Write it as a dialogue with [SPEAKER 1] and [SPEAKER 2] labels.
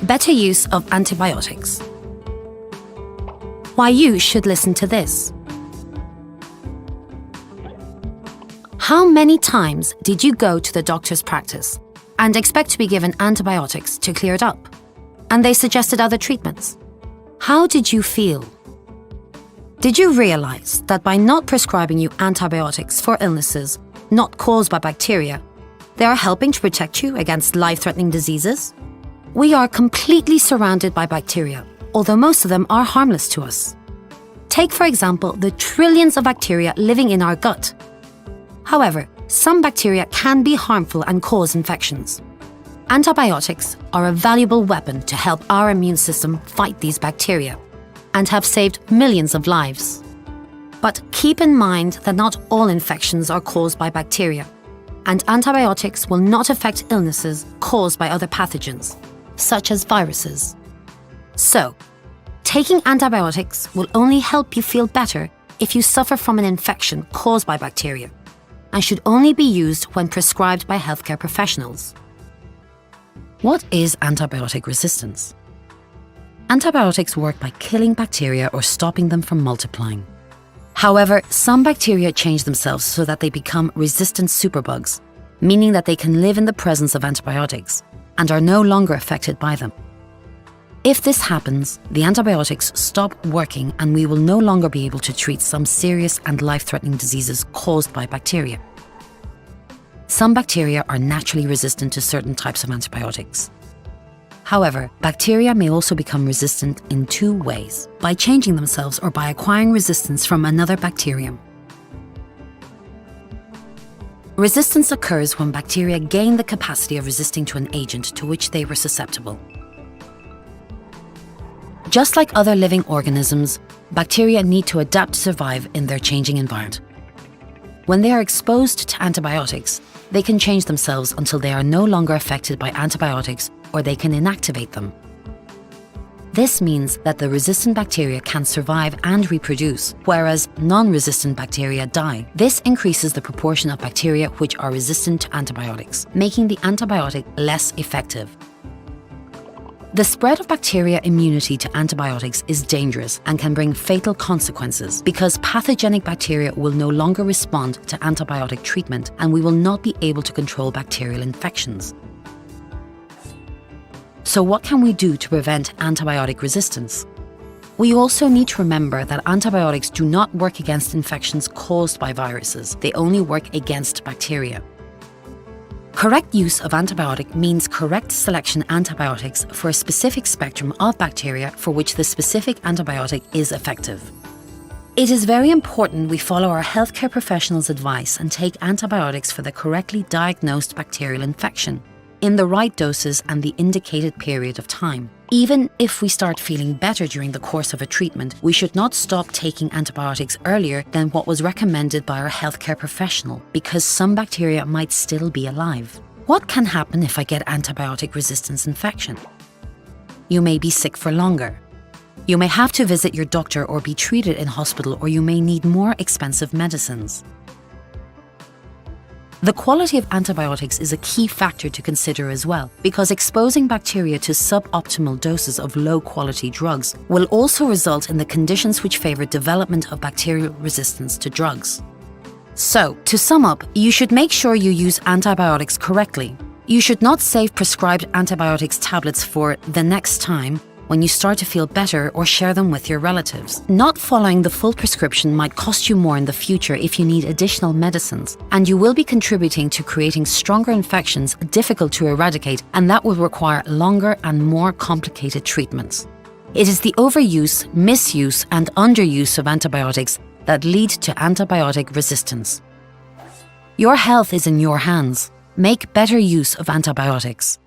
[SPEAKER 1] Better use of antibiotics. Why you should listen to this. How many times did you go to the doctor's practice and expect to be given antibiotics to clear it up, and they suggested other treatments? How did you feel? Did you realize that by not prescribing you antibiotics for illnesses not caused by bacteria, they are helping to protect you against life-threatening diseases? We are completely surrounded by bacteria, although most of them are harmless to us. Take, for example, the trillions of bacteria living in our gut. However, some bacteria can be harmful and cause infections. Antibiotics are a valuable weapon to help our immune system fight these bacteria and have saved millions of lives. But keep in mind that not all infections are caused by bacteria, and antibiotics will not affect illnesses caused by other pathogens, such as viruses. So, taking antibiotics will only help you feel better if you suffer from an infection caused by bacteria, and should only be used when prescribed by healthcare professionals. What is antibiotic resistance? Antibiotics work by killing bacteria or stopping them from multiplying. However, some bacteria change themselves so that they become resistant superbugs, meaning that they can live in the presence of antibiotics and are no longer affected by them. If this happens, the antibiotics stop working and we will no longer be able to treat some serious and life-threatening diseases caused by bacteria. Some bacteria are naturally resistant to certain types of antibiotics. However, bacteria may also become resistant in two ways: by changing themselves or by acquiring resistance from another bacterium. Resistance occurs when bacteria gain the capacity of resisting to an agent to which they were susceptible. Just like other living organisms, bacteria need to adapt to survive in their changing environment. When they are exposed to antibiotics, they can change themselves until they are no longer affected by antibiotics, or they can inactivate them. This means that the resistant bacteria can survive and reproduce, whereas non-resistant bacteria die. This increases the proportion of bacteria which are resistant to antibiotics, making the antibiotic less effective. The spread of bacteria immunity to antibiotics is dangerous and can bring fatal consequences because pathogenic bacteria will no longer respond to antibiotic treatment and we will not be able to control bacterial infections. So what can we do to prevent antibiotic resistance? We also need to remember that antibiotics do not work against infections caused by viruses. They only work against bacteria. Correct use of antibiotic means correct selection antibiotics for a specific spectrum of bacteria for which the specific antibiotic is effective. It is very important we follow our healthcare professionals' advice and take antibiotics for the correctly diagnosed bacterial infection, in the right doses and the indicated period of time. Even if we start feeling better during the course of a treatment, we should not stop taking antibiotics earlier than what was recommended by our healthcare professional, because some bacteria might still be alive. What can happen if I get antibiotic resistance infection? You may be sick for longer. You may have to visit your doctor or be treated in hospital, or you may need more expensive medicines. The quality of antibiotics is a key factor to consider as well, because exposing bacteria to suboptimal doses of low-quality drugs will also result in the conditions which favor development of bacterial resistance to drugs. So, to sum up, you should make sure you use antibiotics correctly. You should not save prescribed antibiotics tablets for the next time when you start to feel better or share them with your relatives. Not following the full prescription might cost you more in the future if you need additional medicines, and you will be contributing to creating stronger infections difficult to eradicate, and that will require longer and more complicated treatments. It is the overuse, misuse, and underuse of antibiotics that lead to antibiotic resistance. Your health is in your hands. Make better use of antibiotics.